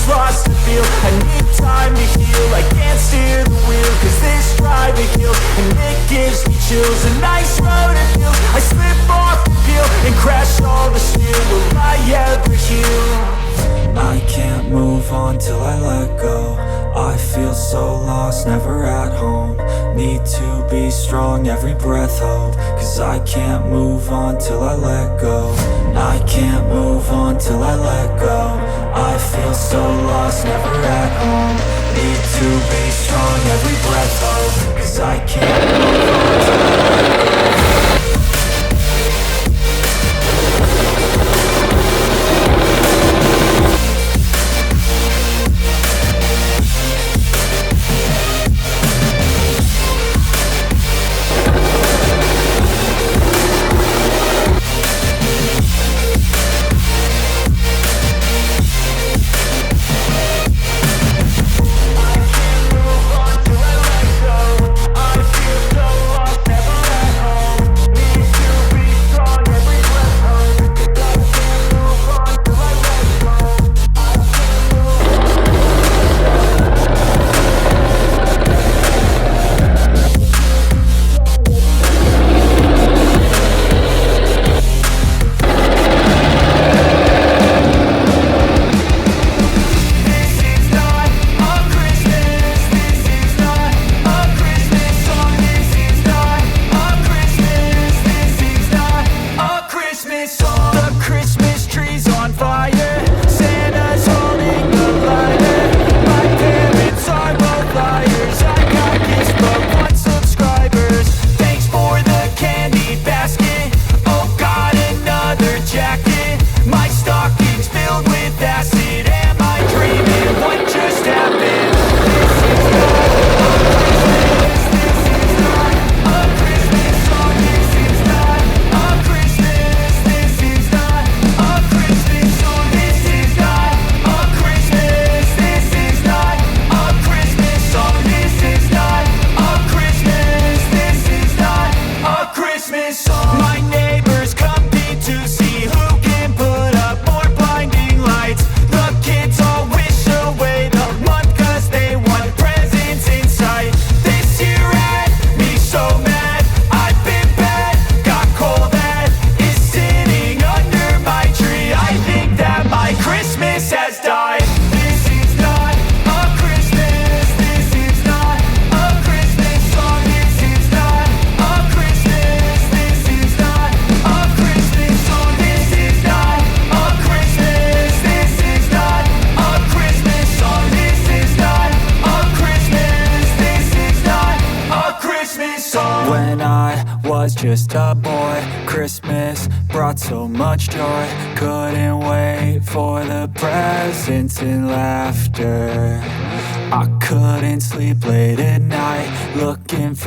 lost the feel. I need time to heal, I can't steer the wheel, cause this drive it kills, and it gives me chills. A nice road it feels, I slip off the peel and crash all the steel. Will I ever heal? I can't move on till I let go. I feel so lost, never at home. Need to be strong, every breath hold, cause I can't move on till I let go. I can't move on till I let go. I feel so lost, never at home. Need to be strong, every breath hold, cause I can't move on till I let go. Just a boy, Christmas brought so much joy. Couldn't wait for the presents and laughter. I couldn't sleep late at night, looking for